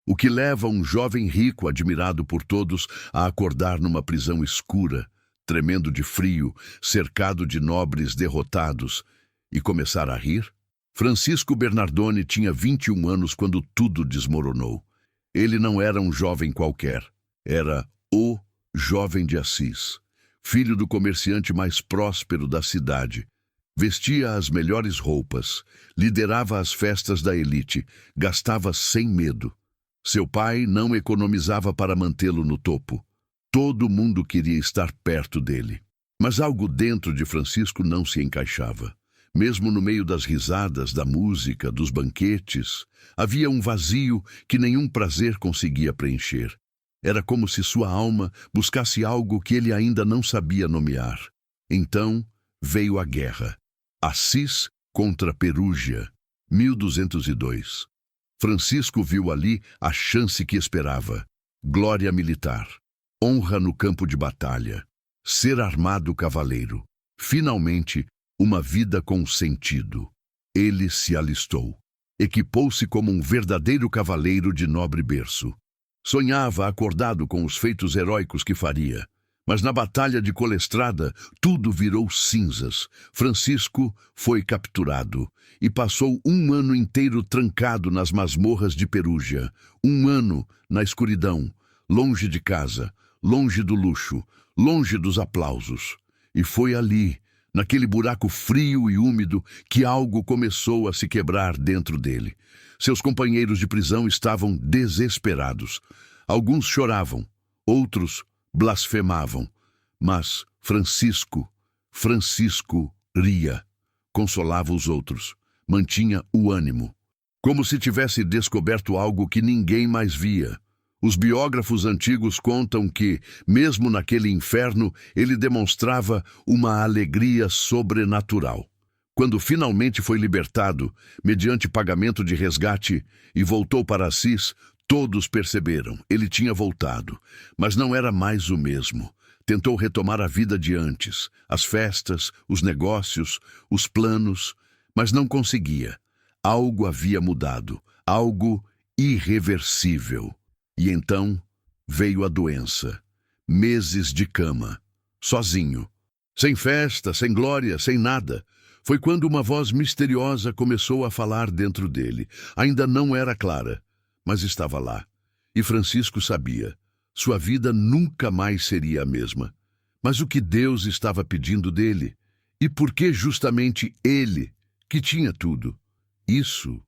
O que leva um jovem rico, admirado por todos, a acordar numa prisão escura, tremendo de frio, cercado de nobres derrotados, e começar a rir? Francisco Bernardone tinha 21 anos quando tudo desmoronou. Ele não era um jovem qualquer, era o jovem de Assis, filho do comerciante mais próspero da cidade. Vestia as melhores roupas, liderava as festas da elite, gastava sem medo. Seu pai não economizava para mantê-lo no topo. Todo mundo queria estar perto dele. Mas algo dentro de Francisco não se encaixava. Mesmo no meio das risadas, da música, dos banquetes, havia um vazio que nenhum prazer conseguia preencher. Era como se sua alma buscasse algo que ele ainda não sabia nomear. Então veio a guerra. Assis contra Perúgia, 1202. Francisco viu ali a chance que esperava. Glória militar, honra no campo de batalha, ser armado cavaleiro. Finalmente, uma vida com sentido. Ele se alistou. Equipou-se como um verdadeiro cavaleiro de nobre berço. Sonhava acordado com os feitos heróicos que faria. Mas na batalha de Colestrada, tudo virou cinzas. Francisco foi capturado e passou um ano inteiro trancado nas masmorras de Perúgia. Um ano na escuridão, longe de casa, longe do luxo, longe dos aplausos. E foi ali, naquele buraco frio e úmido, que algo começou a se quebrar dentro dele. Seus companheiros de prisão estavam desesperados. Alguns choravam, outros blasfemavam, mas Francisco ria, consolava os outros, mantinha o ânimo, como se tivesse descoberto algo que ninguém mais via. Os biógrafos antigos contam que, mesmo naquele inferno, ele demonstrava uma alegria sobrenatural. Quando finalmente foi libertado, mediante pagamento de resgate, e voltou para Assis, todos perceberam, ele tinha voltado, mas não era mais o mesmo. Tentou retomar a vida de antes, as festas, os negócios, os planos, mas não conseguia. Algo havia mudado, algo irreversível. E então veio a doença, meses de cama, sozinho, sem festa, sem glória, sem nada. Foi quando uma voz misteriosa começou a falar dentro dele. Ainda não era clara, mas estava lá. E Francisco sabia, sua vida nunca mais seria a mesma. Mas o que Deus estava pedindo dele? E por que justamente ele, que tinha tudo? Isso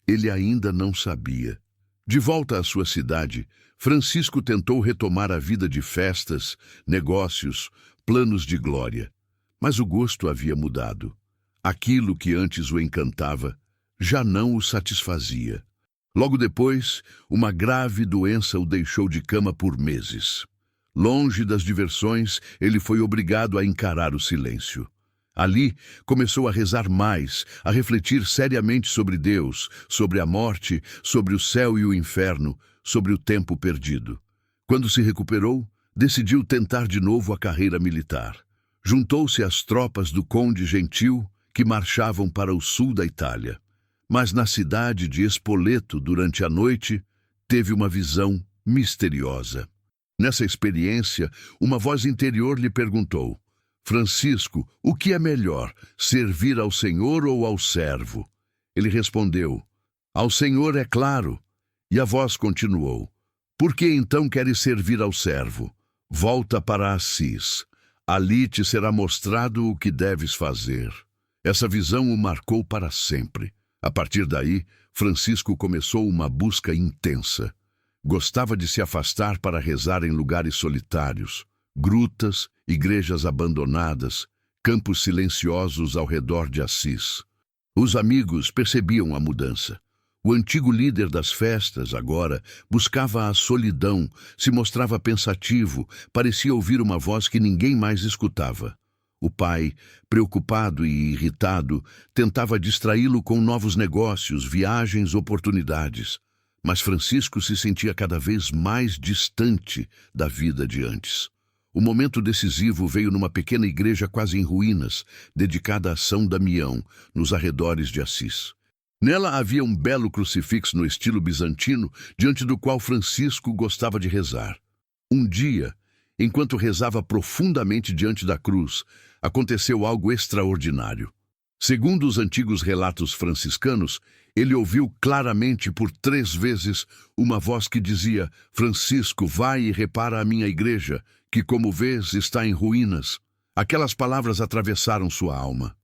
ele ainda não sabia. De volta à sua cidade, Francisco tentou retomar a vida de festas, negócios, planos de glória. Mas o gosto havia mudado. Aquilo que antes o encantava já não o satisfazia. Logo depois, uma grave doença o deixou de cama por meses. Longe das diversões, ele foi obrigado a encarar o silêncio. Ali, começou a rezar mais, a refletir seriamente sobre Deus, sobre a morte, sobre o céu e o inferno, sobre o tempo perdido. Quando se recuperou, decidiu tentar de novo a carreira militar. Juntou-se às tropas do conde Gentil, que marchavam para o sul da Itália. Mas na cidade de Spoleto, durante a noite, teve uma visão misteriosa. Nessa experiência, uma voz interior lhe perguntou: Francisco, o que é melhor, servir ao Senhor ou ao servo? Ele respondeu: ao Senhor, é claro. E a voz continuou: por que então queres servir ao servo? Volta para Assis. Ali te será mostrado o que deves fazer. Essa visão o marcou para sempre. A partir daí, Francisco começou uma busca intensa. Gostava de se afastar para rezar em lugares solitários, grutas, igrejas abandonadas, campos silenciosos ao redor de Assis. Os amigos percebiam a mudança. O antigo líder das festas, agora, buscava a solidão, se mostrava pensativo, parecia ouvir uma voz que ninguém mais escutava. O pai, preocupado e irritado, tentava distraí-lo com novos negócios, viagens, oportunidades. Mas Francisco se sentia cada vez mais distante da vida de antes. O momento decisivo veio numa pequena igreja quase em ruínas, dedicada a São Damião, nos arredores de Assis. Nela havia um belo crucifixo no estilo bizantino, diante do qual Francisco gostava de rezar. Um dia, enquanto rezava profundamente diante da cruz, aconteceu algo extraordinário. Segundo os antigos relatos franciscanos, ele ouviu claramente por 3 vezes uma voz que dizia: Francisco, vai e repara a minha igreja, que, como vês, está em ruínas. Aquelas palavras atravessaram sua alma.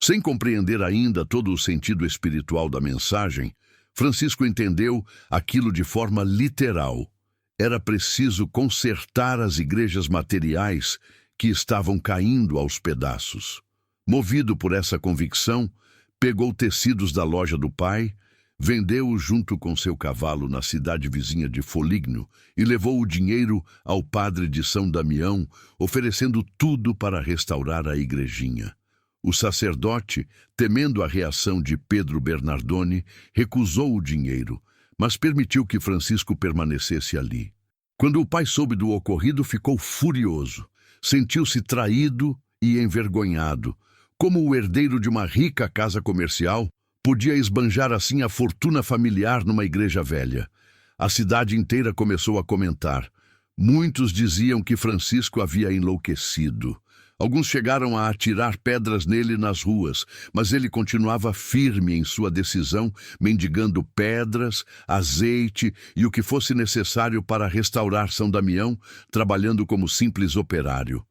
Sem compreender ainda todo o sentido espiritual da mensagem, Francisco entendeu aquilo de forma literal. Era preciso consertar as igrejas materiais que estavam caindo aos pedaços. Movido por essa convicção, pegou tecidos da loja do pai, vendeu-os junto com seu cavalo na cidade vizinha de Foligno e levou o dinheiro ao padre de São Damião, oferecendo tudo para restaurar a igrejinha. O sacerdote, temendo a reação de Pedro Bernardone, recusou o dinheiro, mas permitiu que Francisco permanecesse ali. Quando o pai soube do ocorrido, ficou furioso. Sentiu-se traído e envergonhado. Como o herdeiro de uma rica casa comercial, podia esbanjar assim a fortuna familiar numa igreja velha. A cidade inteira começou a comentar. Muitos diziam que Francisco havia enlouquecido. Alguns chegaram a atirar pedras nele nas ruas, mas ele continuava firme em sua decisão, mendigando pedras, azeite e o que fosse necessário para restaurar São Damião, trabalhando como simples operário.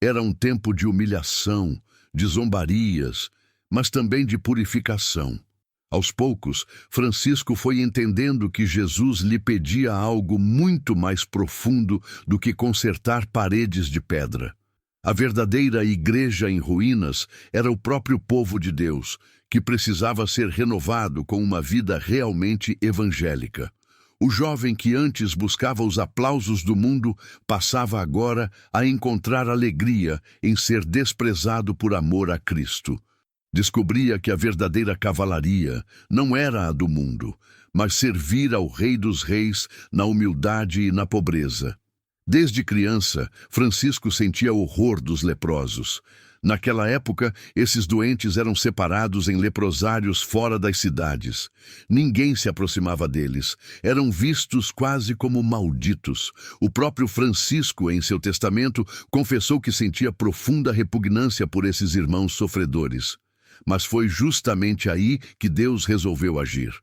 Era um tempo de humilhação, de zombarias, mas também de purificação. Aos poucos, Francisco foi entendendo que Jesus lhe pedia algo muito mais profundo do que consertar paredes de pedra. A verdadeira igreja em ruínas era o próprio povo de Deus, que precisava ser renovado com uma vida realmente evangélica. O jovem que antes buscava os aplausos do mundo passava agora a encontrar alegria em ser desprezado por amor a Cristo. Descobria que a verdadeira cavalaria não era a do mundo, mas servir ao Rei dos Reis na humildade e na pobreza. Desde criança, Francisco sentia horror dos leprosos. Naquela época, esses doentes eram separados em leprosários fora das cidades. Ninguém se aproximava deles. Eram vistos quase como malditos. O próprio Francisco, em seu testamento, confessou que sentia profunda repugnância por esses irmãos sofredores. Mas foi justamente aí que Deus resolveu agir.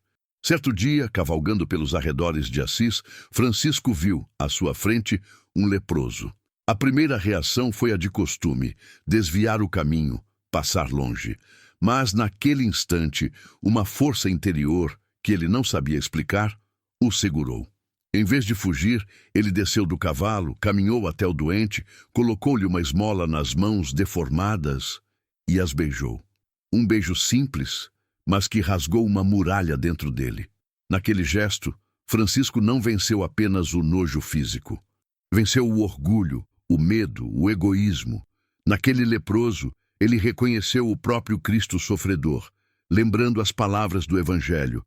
Certo dia, cavalgando pelos arredores de Assis, Francisco viu, à sua frente, um leproso. A primeira reação foi a de costume, desviar o caminho, passar longe. Mas, naquele instante, uma força interior, que ele não sabia explicar, o segurou. Em vez de fugir, ele desceu do cavalo, caminhou até o doente, colocou-lhe uma esmola nas mãos deformadas e as beijou. Um beijo simples, mas que rasgou uma muralha dentro dele. Naquele gesto, Francisco não venceu apenas o nojo físico. Venceu o orgulho, o medo, o egoísmo. Naquele leproso, ele reconheceu o próprio Cristo sofredor, lembrando as palavras do Evangelho.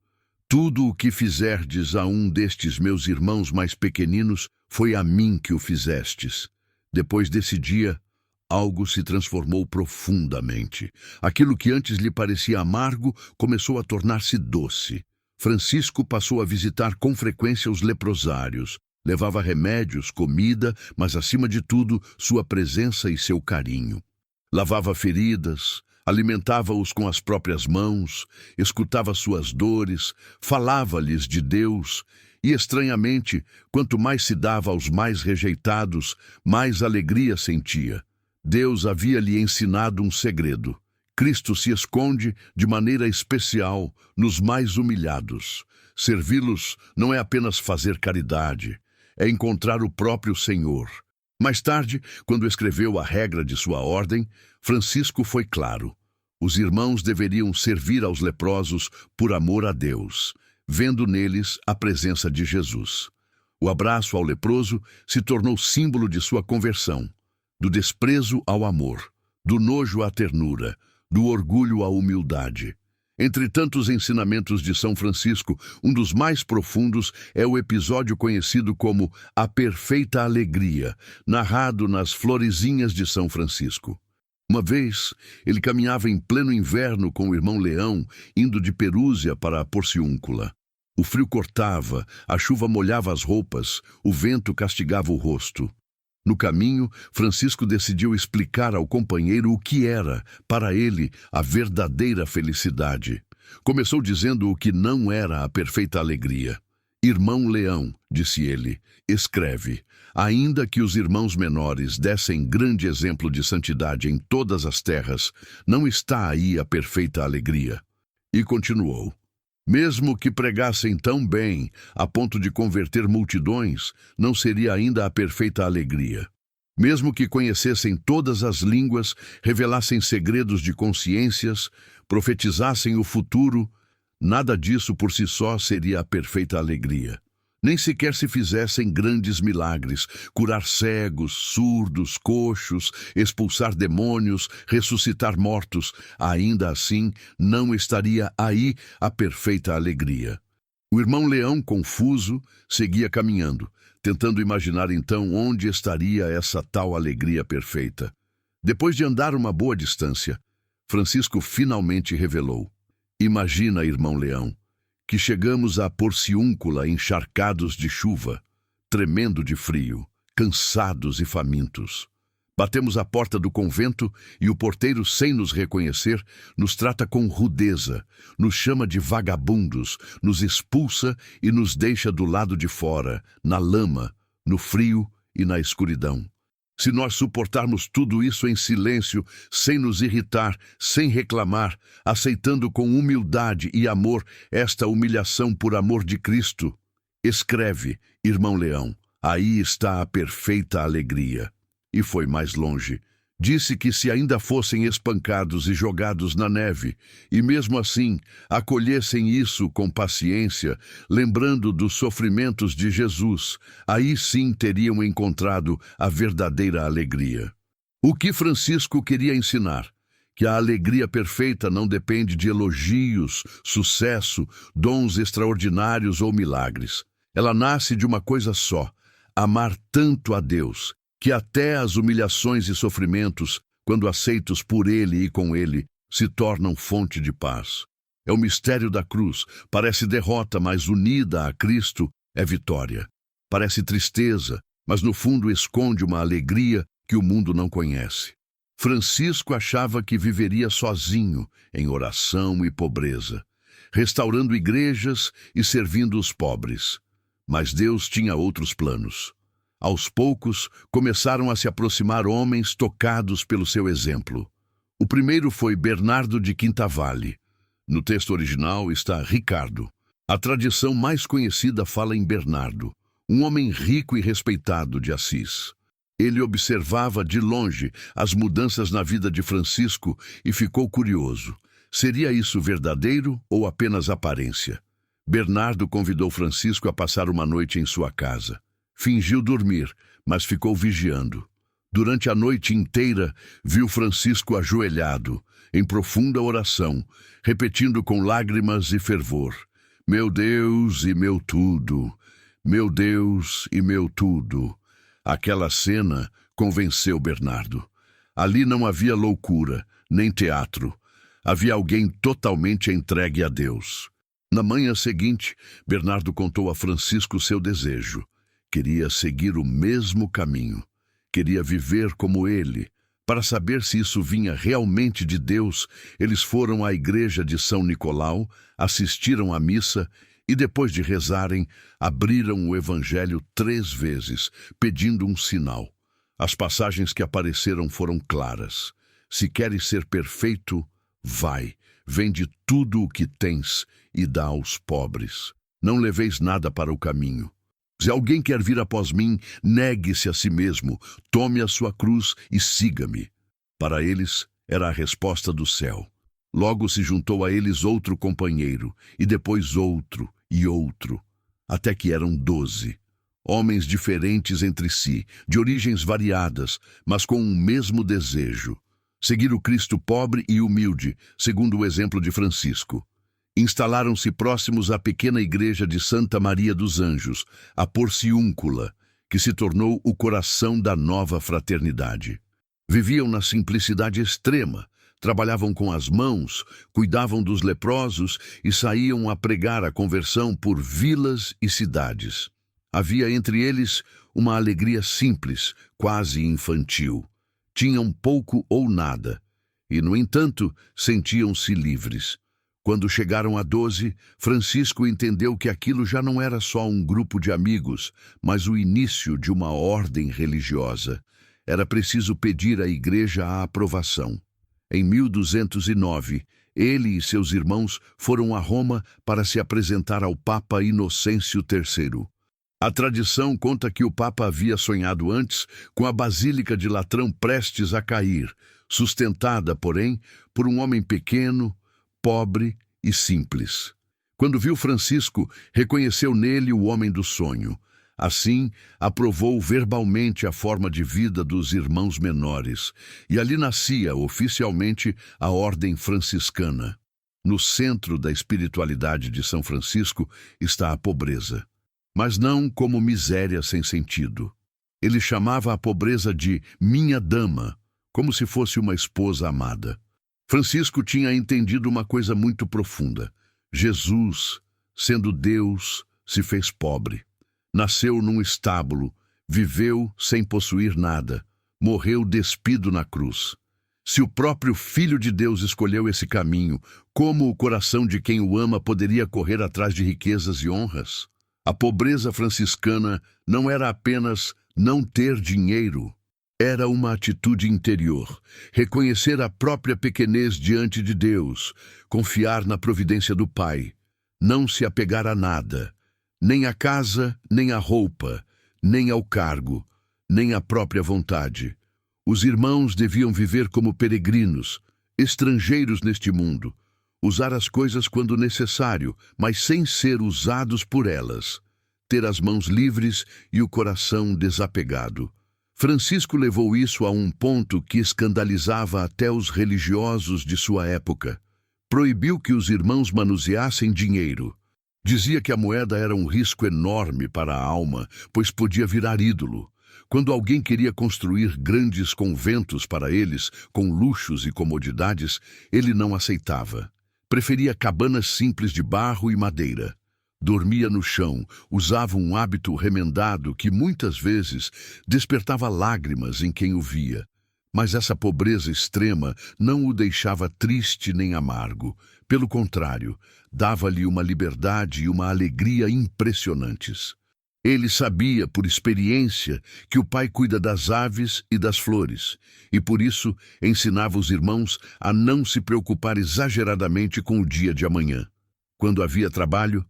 Tudo o que fizerdes a um destes meus irmãos mais pequeninos, foi a mim que o fizestes. Depois desse dia, algo se transformou profundamente. Aquilo que antes lhe parecia amargo começou a tornar-se doce. Francisco passou a visitar com frequência os leprosários. Levava remédios, comida, mas acima de tudo, sua presença e seu carinho. Lavava feridas, alimentava-os com as próprias mãos, escutava suas dores, falava-lhes de Deus. E, estranhamente, quanto mais se dava aos mais rejeitados, mais alegria sentia. Deus havia lhe ensinado um segredo. Cristo se esconde de maneira especial nos mais humilhados. Servi-los não é apenas fazer caridade, é encontrar o próprio Senhor. Mais tarde, quando escreveu a regra de sua ordem, Francisco foi claro. Os irmãos deveriam servir aos leprosos por amor a Deus, vendo neles a presença de Jesus. O abraço ao leproso se tornou símbolo de sua conversão. Do desprezo ao amor, do nojo à ternura, do orgulho à humildade. Entre tantos ensinamentos de São Francisco, um dos mais profundos é o episódio conhecido como A Perfeita Alegria, narrado nas Florezinhas de São Francisco. Uma vez, ele caminhava em pleno inverno com o irmão Leão, indo de Perúzia para a Porciúncula. O frio cortava, a chuva molhava as roupas, o vento castigava o rosto. No caminho, Francisco decidiu explicar ao companheiro o que era, para ele, a verdadeira felicidade. Começou dizendo o que não era a perfeita alegria. Irmão Leão, disse ele, escreve, ainda que os irmãos menores dessem grande exemplo de santidade em todas as terras, não está aí a perfeita alegria. E continuou, mesmo que pregassem tão bem, a ponto de converter multidões, não seria ainda a perfeita alegria. Mesmo que conhecessem todas as línguas, revelassem segredos de consciências, profetizassem o futuro, nada disso por si só seria a perfeita alegria. Nem sequer se fizessem grandes milagres, curar cegos, surdos, coxos, expulsar demônios, ressuscitar mortos, ainda assim não estaria aí a perfeita alegria. O irmão Leão, confuso, seguia caminhando, tentando imaginar então onde estaria essa tal alegria perfeita. Depois de andar uma boa distância, Francisco finalmente revelou: imagina, irmão Leão, que chegamos à Porciúncula encharcados de chuva, tremendo de frio, cansados e famintos. Batemos à porta do convento e o porteiro, sem nos reconhecer, nos trata com rudeza, nos chama de vagabundos, nos expulsa e nos deixa do lado de fora, na lama, no frio e na escuridão. Se nós suportarmos tudo isso em silêncio, sem nos irritar, sem reclamar, aceitando com humildade e amor esta humilhação por amor de Cristo, escreve, irmão Leão, aí está a perfeita alegria. E foi mais longe. Disse que se ainda fossem espancados e jogados na neve, e mesmo assim acolhessem isso com paciência, lembrando dos sofrimentos de Jesus, aí sim teriam encontrado a verdadeira alegria. O que Francisco queria ensinar? Que a alegria perfeita não depende de elogios, sucesso, dons extraordinários ou milagres. Ela nasce de uma coisa só: amar tanto a Deus, que até as humilhações e sofrimentos, quando aceitos por Ele e com Ele, se tornam fonte de paz. É o mistério da cruz. Parece derrota, mas unida a Cristo é vitória. Parece tristeza, mas no fundo esconde uma alegria que o mundo não conhece. Francisco achava que viveria sozinho, em oração e pobreza, restaurando igrejas e servindo os pobres. Mas Deus tinha outros planos. Aos poucos, começaram a se aproximar homens tocados pelo seu exemplo. O primeiro foi Bernardo de Quintavalle. No texto original está Ricardo. A tradição mais conhecida fala em Bernardo, um homem rico e respeitado de Assis. Ele observava de longe as mudanças na vida de Francisco e ficou curioso. Seria isso verdadeiro ou apenas aparência? Bernardo convidou Francisco a passar uma noite em sua casa. Fingiu dormir, mas ficou vigiando. Durante a noite inteira, viu Francisco ajoelhado, em profunda oração, repetindo com lágrimas e fervor: meu Deus e meu tudo, meu Deus e meu tudo. Aquela cena convenceu Bernardo. Ali não havia loucura, nem teatro. Havia alguém totalmente entregue a Deus. Na manhã seguinte, Bernardo contou a Francisco seu desejo. Queria seguir o mesmo caminho. Queria viver como ele. Para saber se isso vinha realmente de Deus, eles foram à igreja de São Nicolau, assistiram à missa e, depois de rezarem, abriram o Evangelho 3 vezes, pedindo um sinal. As passagens que apareceram foram claras. Se queres ser perfeito, vai, vende tudo o que tens e dá aos pobres. Não leveis nada para o caminho. Se alguém quer vir após mim, negue-se a si mesmo, tome a sua cruz e siga-me. Para eles, era a resposta do céu. Logo se juntou a eles outro companheiro, e depois outro e outro, até que eram 12. Homens diferentes entre si, de origens variadas, mas com um mesmo desejo: seguir o Cristo pobre e humilde, segundo o exemplo de Francisco. Instalaram-se próximos à pequena igreja de Santa Maria dos Anjos, a Porciúncula, que se tornou o coração da nova fraternidade. Viviam na simplicidade extrema, trabalhavam com as mãos, cuidavam dos leprosos e saíam a pregar a conversão por vilas e cidades. Havia entre eles uma alegria simples, quase infantil. Tinham pouco ou nada, e, no entanto, sentiam-se livres. Quando chegaram a 12, Francisco entendeu que aquilo já não era só um grupo de amigos, mas o início de uma ordem religiosa. Era preciso pedir à igreja a aprovação. Em 1209, ele e seus irmãos foram a Roma para se apresentar ao Papa Inocêncio III. A tradição conta que o Papa havia sonhado antes com a Basílica de Latrão prestes a cair, sustentada, porém, por um homem pequeno, pobre e simples. Quando viu Francisco, reconheceu nele o homem do sonho. Assim, aprovou verbalmente a forma de vida dos irmãos menores, e ali nascia oficialmente a Ordem Franciscana. No centro da espiritualidade de São Francisco está a pobreza, mas não como miséria sem sentido. Ele chamava a pobreza de minha dama, como se fosse uma esposa amada. Francisco tinha entendido uma coisa muito profunda. Jesus, sendo Deus, se fez pobre. Nasceu num estábulo, viveu sem possuir nada, morreu despido na cruz. Se o próprio Filho de Deus escolheu esse caminho, como o coração de quem o ama poderia correr atrás de riquezas e honras? A pobreza franciscana não era apenas não ter dinheiro. Era uma atitude interior, reconhecer a própria pequenez diante de Deus, confiar na providência do Pai, não se apegar a nada, nem à casa, nem à roupa, nem ao cargo, nem à própria vontade. Os irmãos deviam viver como peregrinos, estrangeiros neste mundo, usar as coisas quando necessário, mas sem ser usados por elas, ter as mãos livres e o coração desapegado. Francisco levou isso a um ponto que escandalizava até os religiosos de sua época. Proibiu que os irmãos manuseassem dinheiro. Dizia que a moeda era um risco enorme para a alma, pois podia virar ídolo. Quando alguém queria construir grandes conventos para eles, com luxos e comodidades, ele não aceitava. Preferia cabanas simples de barro e madeira. Dormia no chão, usava um hábito remendado que muitas vezes despertava lágrimas em quem o via. Mas essa pobreza extrema não o deixava triste nem amargo. Pelo contrário, dava-lhe uma liberdade e uma alegria impressionantes. Ele sabia, por experiência, que o Pai cuida das aves e das flores, e por isso ensinava os irmãos a não se preocupar exageradamente com o dia de amanhã. Quando havia trabalho,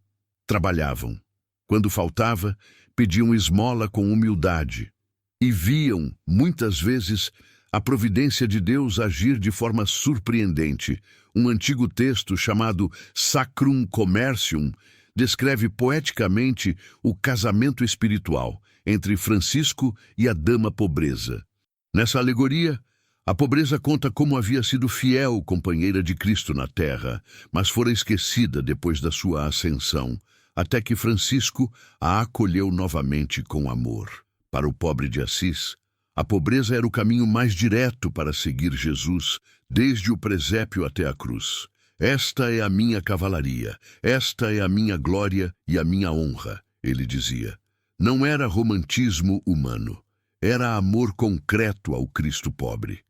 trabalhavam. Quando faltava, pediam esmola com humildade. E viam, muitas vezes, a providência de Deus agir de forma surpreendente. Um antigo texto chamado Sacrum Commercium descreve poeticamente o casamento espiritual entre Francisco e a dama pobreza. Nessa alegoria, a pobreza conta como havia sido fiel companheira de Cristo na terra, mas fora esquecida depois da sua ascensão, até que Francisco a acolheu novamente com amor. Para o pobre de Assis, a pobreza era o caminho mais direto para seguir Jesus, desde o presépio até a cruz. Esta é a minha cavalaria, esta é a minha glória e a minha honra, ele dizia. Não era romantismo humano, era amor concreto ao Cristo pobre.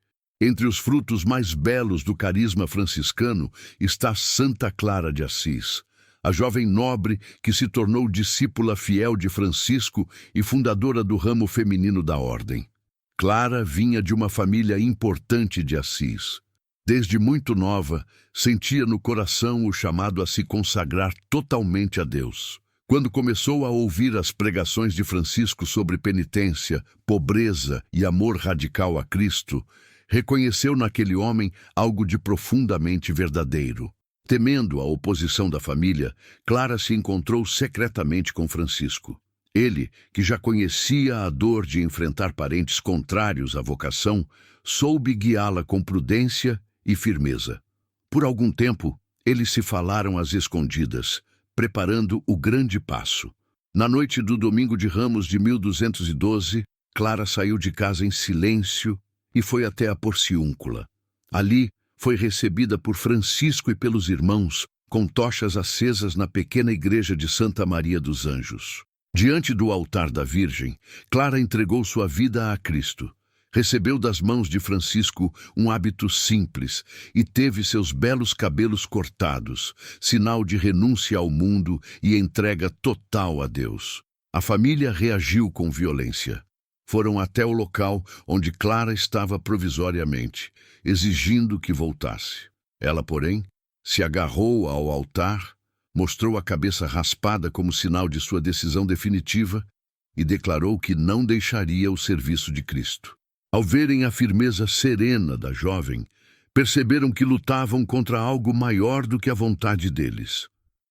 Entre os frutos mais belos do carisma franciscano está Santa Clara de Assis, a jovem nobre que se tornou discípula fiel de Francisco e fundadora do ramo feminino da ordem. Clara vinha de uma família importante de Assis. Desde muito nova, sentia no coração o chamado a se consagrar totalmente a Deus. Quando começou a ouvir as pregações de Francisco sobre penitência, pobreza e amor radical a Cristo, reconheceu naquele homem algo de profundamente verdadeiro. Temendo a oposição da família, Clara se encontrou secretamente com Francisco. Ele, que já conhecia a dor de enfrentar parentes contrários à vocação, soube guiá-la com prudência e firmeza. Por algum tempo, eles se falaram às escondidas, preparando o grande passo. Na noite do Domingo de Ramos de 1212, Clara saiu de casa em silêncio e foi até a Porciúncula. Ali foi recebida por Francisco e pelos irmãos, com tochas acesas na pequena igreja de Santa Maria dos Anjos. Diante do altar da Virgem, Clara entregou sua vida a Cristo. Recebeu das mãos de Francisco um hábito simples e teve seus belos cabelos cortados, sinal de renúncia ao mundo e entrega total a Deus. A família reagiu com violência. Foram até o local onde Clara estava provisoriamente, exigindo que voltasse. Ela, porém, se agarrou ao altar, mostrou a cabeça raspada como sinal de sua decisão definitiva e declarou que não deixaria o serviço de Cristo. Ao verem a firmeza serena da jovem, perceberam que lutavam contra algo maior do que a vontade deles.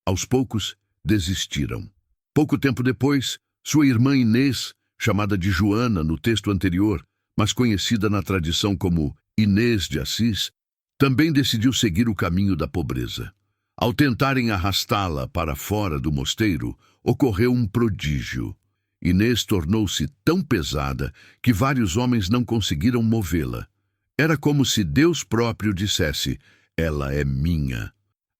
Aos poucos, desistiram. Pouco tempo depois, sua irmã Inês, chamada de Joana no texto anterior, mas conhecida na tradição como Inês de Assis, também decidiu seguir o caminho da pobreza. Ao tentarem arrastá-la para fora do mosteiro, ocorreu um prodígio. Inês tornou-se tão pesada que vários homens não conseguiram movê-la. Era como se Deus próprio dissesse: "Ela é minha".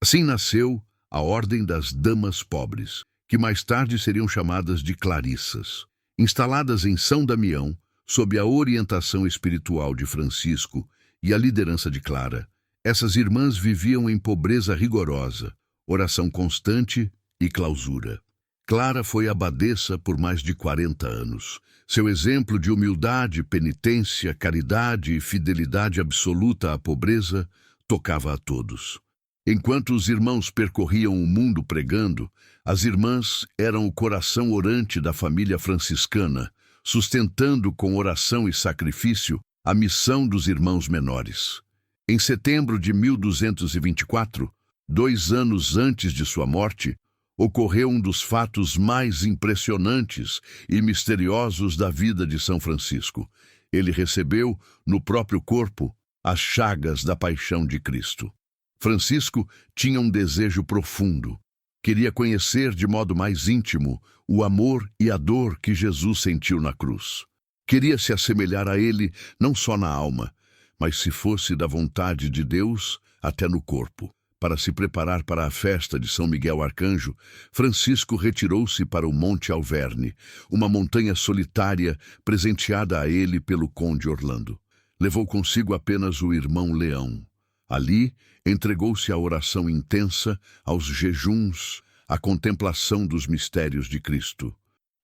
Assim nasceu a Ordem das Damas Pobres, que mais tarde seriam chamadas de Clarissas. Instaladas em São Damião, sob a orientação espiritual de Francisco e a liderança de Clara, essas irmãs viviam em pobreza rigorosa, oração constante e clausura. Clara foi abadesa por mais de 40 anos. Seu exemplo de humildade, penitência, caridade e fidelidade absoluta à pobreza tocava a todos. Enquanto os irmãos percorriam o mundo pregando, as irmãs eram o coração orante da família franciscana, sustentando com oração e sacrifício a missão dos irmãos menores. Em setembro de 1224, 2 anos antes de sua morte, ocorreu um dos fatos mais impressionantes e misteriosos da vida de São Francisco. Ele recebeu, no próprio corpo, as chagas da paixão de Cristo. Francisco tinha um desejo profundo. Queria conhecer de modo mais íntimo o amor e a dor que Jesus sentiu na cruz. Queria se assemelhar a ele não só na alma, mas, se fosse da vontade de Deus, até no corpo. Para se preparar para a festa de São Miguel Arcanjo, Francisco retirou-se para o Monte Alverne, uma montanha solitária presenteada a ele pelo conde Orlando. Levou consigo apenas o irmão Leão. Ali, entregou-se à oração intensa, aos jejuns, à contemplação dos mistérios de Cristo.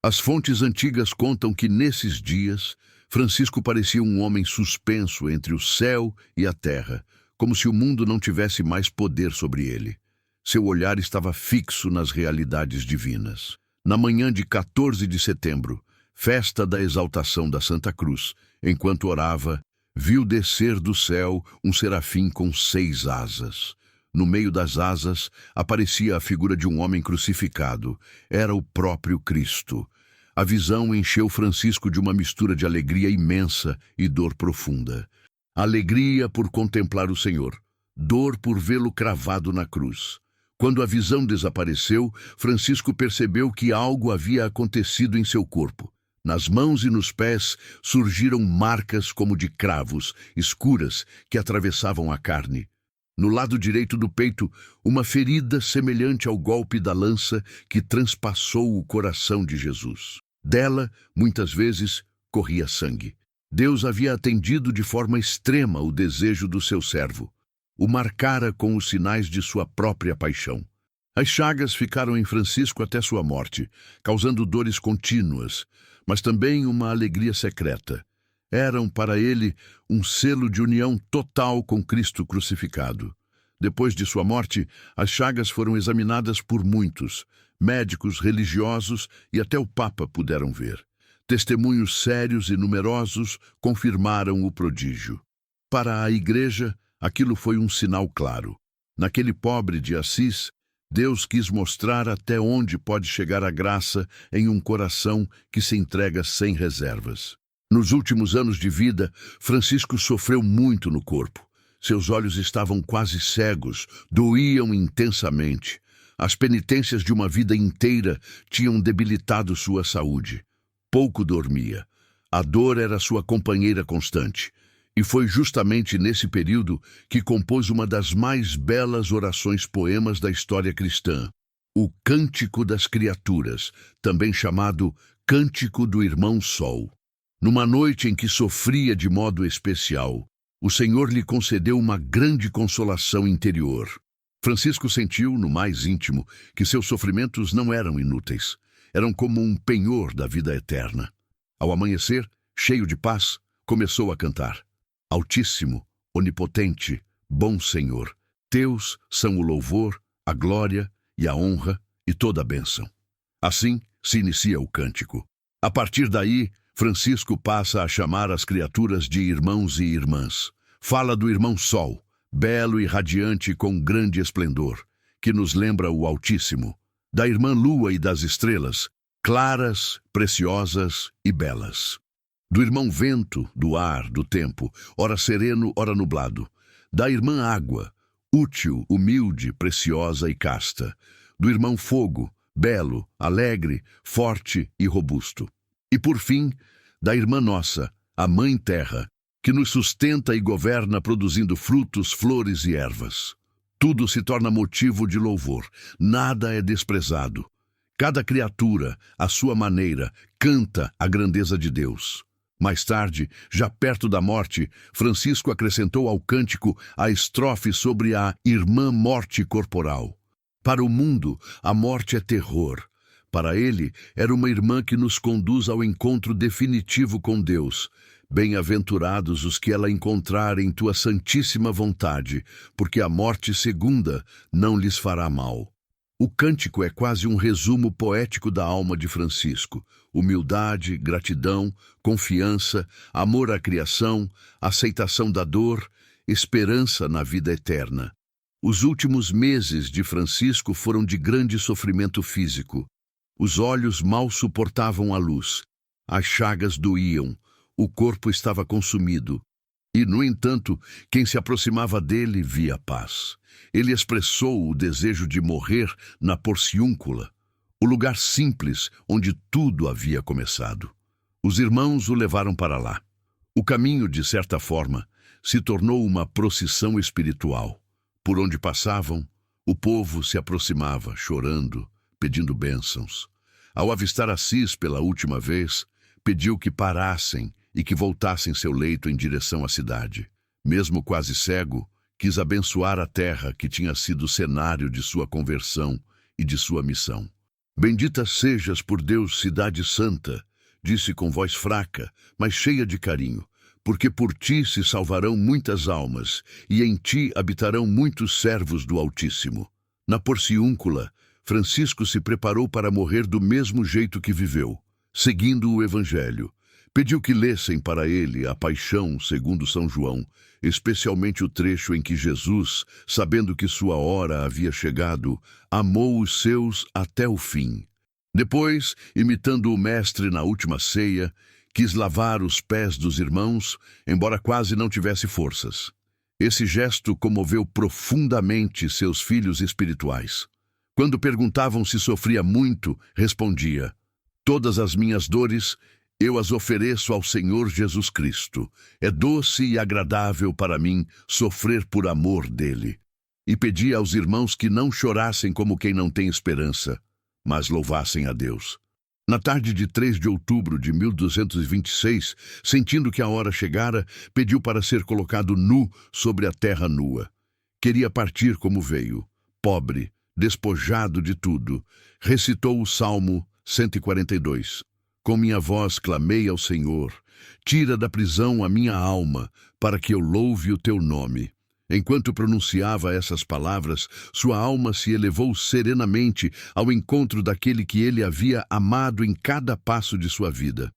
As fontes antigas contam que, nesses dias, Francisco parecia um homem suspenso entre o céu e a terra, como se o mundo não tivesse mais poder sobre ele. Seu olhar estava fixo nas realidades divinas. Na manhã de 14 de setembro, festa da exaltação da Santa Cruz, enquanto orava, viu descer do céu um serafim com 6 asas. No meio das asas aparecia a figura de um homem crucificado. Era o próprio Cristo. A visão encheu Francisco de uma mistura de alegria imensa e dor profunda. Alegria por contemplar o Senhor, dor por vê-lo cravado na cruz. Quando a visão desapareceu, Francisco percebeu que algo havia acontecido em seu corpo. Nas mãos e nos pés surgiram marcas como de cravos, escuras, que atravessavam a carne. No lado direito do peito, uma ferida semelhante ao golpe da lança que transpassou o coração de Jesus. Dela, muitas vezes, corria sangue. Deus havia atendido de forma extrema o desejo do seu servo. O marcara com os sinais de sua própria paixão. As chagas ficaram em Francisco até sua morte, causando dores contínuas, mas também uma alegria secreta. Eram para ele um selo de união total com Cristo crucificado. Depois de sua morte, as chagas foram examinadas por muitos, médicos, religiosos e até o Papa puderam ver. Testemunhos sérios e numerosos confirmaram o prodígio. Para a Igreja, aquilo foi um sinal claro. Naquele pobre de Assis, Deus quis mostrar até onde pode chegar a graça em um coração que se entrega sem reservas. Nos últimos anos de vida, Francisco sofreu muito no corpo. Seus olhos estavam quase cegos, doíam intensamente. As penitências de uma vida inteira tinham debilitado sua saúde. Pouco dormia. A dor era sua companheira constante. E foi justamente nesse período que compôs uma das mais belas orações-poemas da história cristã, o Cântico das Criaturas, também chamado Cântico do Irmão Sol. Numa noite em que sofria de modo especial, o Senhor lhe concedeu uma grande consolação interior. Francisco sentiu, no mais íntimo, que seus sofrimentos não eram inúteis. Eram como um penhor da vida eterna. Ao amanhecer, cheio de paz, começou a cantar: Altíssimo, onipotente, bom Senhor, teus são o louvor, a glória e a honra e toda a bênção. Assim se inicia o cântico. A partir daí, Francisco passa a chamar as criaturas de irmãos e irmãs. Fala do irmão Sol, belo e radiante com grande esplendor, que nos lembra o Altíssimo, da irmã Lua e das estrelas, claras, preciosas e belas. Do irmão Vento, do ar, do tempo, ora sereno, ora nublado. Da irmã Água, útil, humilde, preciosa e casta. Do irmão Fogo, belo, alegre, forte e robusto. E por fim, da irmã Nossa, a Mãe Terra, que nos sustenta e governa produzindo frutos, flores e ervas. Tudo se torna motivo de louvor, nada é desprezado. Cada criatura, à sua maneira, canta a grandeza de Deus. Mais tarde, já perto da morte, Francisco acrescentou ao cântico a estrofe sobre a irmã morte corporal. Para o mundo, a morte é terror. Para ele, era uma irmã que nos conduz ao encontro definitivo com Deus. Bem-aventurados os que ela encontrar em tua santíssima vontade, porque a morte segunda não lhes fará mal. O cântico é quase um resumo poético da alma de Francisco. Humildade, gratidão, confiança, amor à criação, aceitação da dor, esperança na vida eterna. Os últimos meses de Francisco foram de grande sofrimento físico. Os olhos mal suportavam a luz, as chagas doíam, o corpo estava consumido. E, no entanto, quem se aproximava dele via paz. Ele expressou o desejo de morrer na Porciúncula, o lugar simples onde tudo havia começado. Os irmãos o levaram para lá. O caminho, de certa forma, se tornou uma procissão espiritual. Por onde passavam, o povo se aproximava, chorando, pedindo bênçãos. Ao avistar Assis pela última vez, pediu que parassem e que voltassem seu leito em direção à cidade. Mesmo quase cego, quis abençoar a terra que tinha sido cenário de sua conversão e de sua missão. Bendita sejas por Deus, cidade santa, disse com voz fraca, mas cheia de carinho, porque por ti se salvarão muitas almas, e em ti habitarão muitos servos do Altíssimo. Na Porciúncula, Francisco se preparou para morrer do mesmo jeito que viveu, seguindo o Evangelho. Pediu que lessem para ele a Paixão segundo São João, especialmente o trecho em que Jesus, sabendo que sua hora havia chegado, amou os seus até o fim. Depois, imitando o Mestre na última ceia, quis lavar os pés dos irmãos, embora quase não tivesse forças. Esse gesto comoveu profundamente seus filhos espirituais. Quando perguntavam se sofria muito, respondia: todas as minhas dores eu as ofereço ao Senhor Jesus Cristo. É doce e agradável para mim sofrer por amor dele. E pedia aos irmãos que não chorassem como quem não tem esperança, mas louvassem a Deus. Na tarde de 3 de outubro de 1226, sentindo que a hora chegara, pediu para ser colocado nu sobre a terra nua. Queria partir como veio, pobre, despojado de tudo. Recitou o Salmo 142. Com minha voz clamei ao Senhor, tira da prisão a minha alma, para que eu louve o teu nome. Enquanto pronunciava essas palavras, sua alma se elevou serenamente ao encontro daquele que ele havia amado em cada passo de sua vida.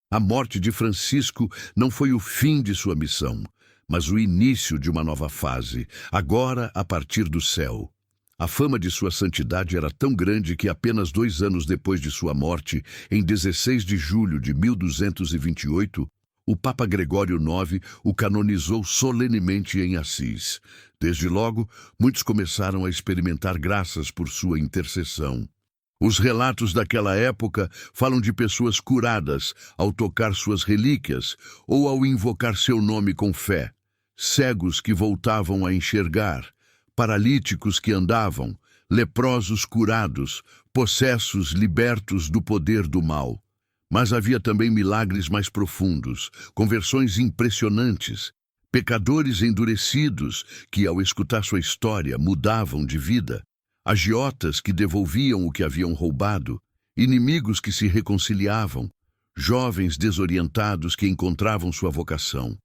A morte de Francisco não foi o fim de sua missão, mas o início de uma nova fase, agora a partir do céu. A fama de sua santidade era tão grande que apenas 2 anos depois de sua morte, em 16 de julho de 1228, o Papa Gregório IX o canonizou solenemente em Assis. Desde logo, muitos começaram a experimentar graças por sua intercessão. Os relatos daquela época falam de pessoas curadas ao tocar suas relíquias ou ao invocar seu nome com fé, cegos que voltavam a enxergar, paralíticos que andavam, leprosos curados, possessos libertos do poder do mal. Mas havia também milagres mais profundos, conversões impressionantes, pecadores endurecidos que, ao escutar sua história, mudavam de vida, agiotas que devolviam o que haviam roubado, inimigos que se reconciliavam, jovens desorientados que encontravam sua vocação.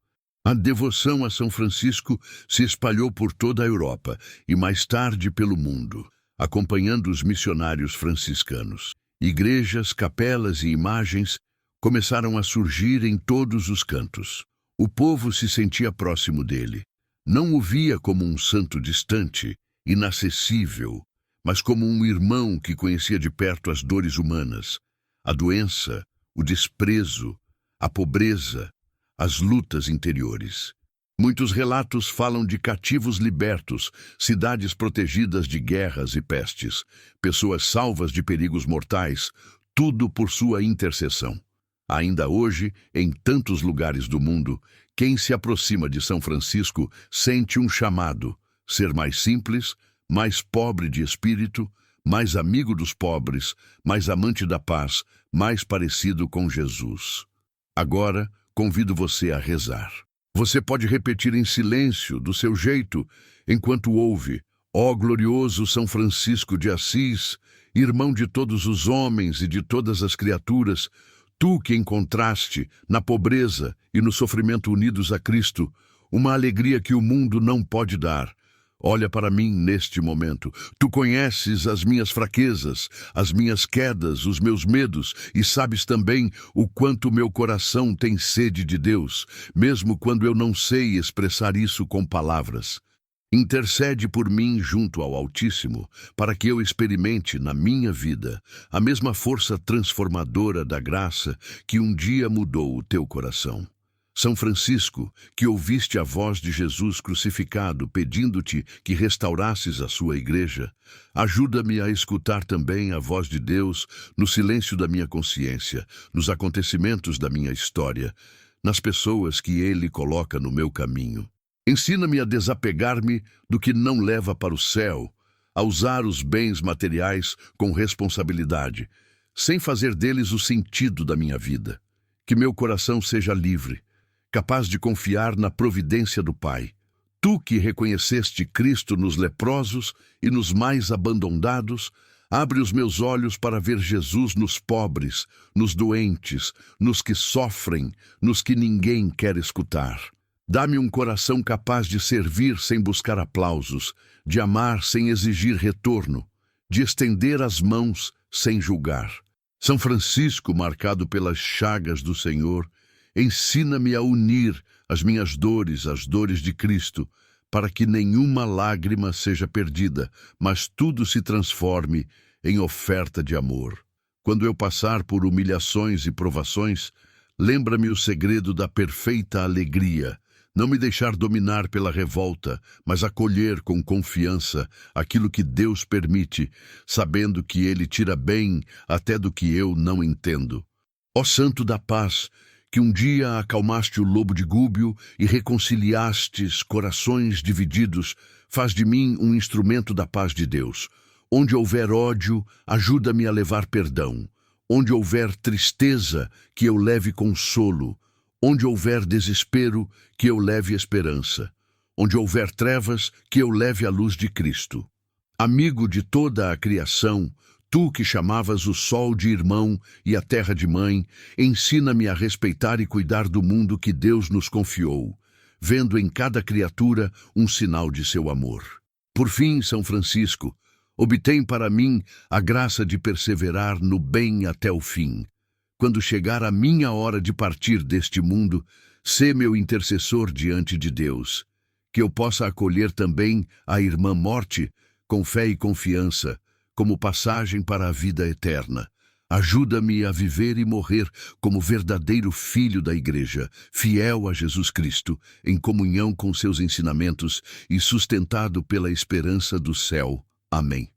A devoção a São Francisco se espalhou por toda a Europa e mais tarde pelo mundo, acompanhando os missionários franciscanos. Igrejas, capelas e imagens começaram a surgir em todos os cantos. O povo se sentia próximo dele. Não o via como um santo distante, inacessível, mas como um irmão que conhecia de perto as dores humanas, a doença, o desprezo, a pobreza, as lutas interiores. Muitos relatos falam de cativos libertos, cidades protegidas de guerras e pestes, pessoas salvas de perigos mortais, tudo por sua intercessão. Ainda hoje, em tantos lugares do mundo, quem se aproxima de São Francisco sente um chamado: ser mais simples, mais pobre de espírito, mais amigo dos pobres, mais amante da paz, mais parecido com Jesus. Agora, convido você a rezar. Você pode repetir em silêncio, do seu jeito, enquanto ouve: ó glorioso São Francisco de Assis, irmão de todos os homens e de todas as criaturas, tu que encontraste, na pobreza e no sofrimento unidos a Cristo, uma alegria que o mundo não pode dar. Olha para mim neste momento. Tu conheces as minhas fraquezas, as minhas quedas, os meus medos, e sabes também o quanto meu coração tem sede de Deus, mesmo quando eu não sei expressar isso com palavras. Intercede por mim junto ao Altíssimo, para que eu experimente na minha vida a mesma força transformadora da graça que um dia mudou o teu coração. São Francisco, que ouviste a voz de Jesus crucificado pedindo-te que restaurasses a sua igreja, ajuda-me a escutar também a voz de Deus no silêncio da minha consciência, nos acontecimentos da minha história, nas pessoas que Ele coloca no meu caminho. Ensina-me a desapegar-me do que não leva para o céu, a usar os bens materiais com responsabilidade, sem fazer deles o sentido da minha vida. Que meu coração seja livre, capaz de confiar na providência do Pai. Tu que reconheceste Cristo nos leprosos e nos mais abandonados, abre os meus olhos para ver Jesus nos pobres, nos doentes, nos que sofrem, nos que ninguém quer escutar. Dá-me um coração capaz de servir sem buscar aplausos, de amar sem exigir retorno, de estender as mãos sem julgar. São Francisco, marcado pelas chagas do Senhor, ensina-me a unir as minhas dores às dores de Cristo, para que nenhuma lágrima seja perdida, mas tudo se transforme em oferta de amor. Quando eu passar por humilhações e provações, lembra-me o segredo da perfeita alegria. Não me deixar dominar pela revolta, mas acolher com confiança aquilo que Deus permite, sabendo que Ele tira bem até do que eu não entendo. Ó Santo da Paz, que um dia acalmaste o lobo de Gúbio e reconciliastes corações divididos, faz de mim um instrumento da paz de Deus. Onde houver ódio, ajuda-me a levar perdão. Onde houver tristeza, que eu leve consolo. Onde houver desespero, que eu leve esperança. Onde houver trevas, que eu leve a luz de Cristo. Amigo de toda a criação, tu que chamavas o sol de irmão e a terra de mãe, ensina-me a respeitar e cuidar do mundo que Deus nos confiou, vendo em cada criatura um sinal de seu amor. Por fim, São Francisco, obtém para mim a graça de perseverar no bem até o fim. Quando chegar a minha hora de partir deste mundo, sê meu intercessor diante de Deus, que eu possa acolher também a irmã morte com fé e confiança, como passagem para a vida eterna. Ajuda-me a viver e morrer como verdadeiro filho da Igreja, fiel a Jesus Cristo, em comunhão com seus ensinamentos e sustentado pela esperança do céu. Amém.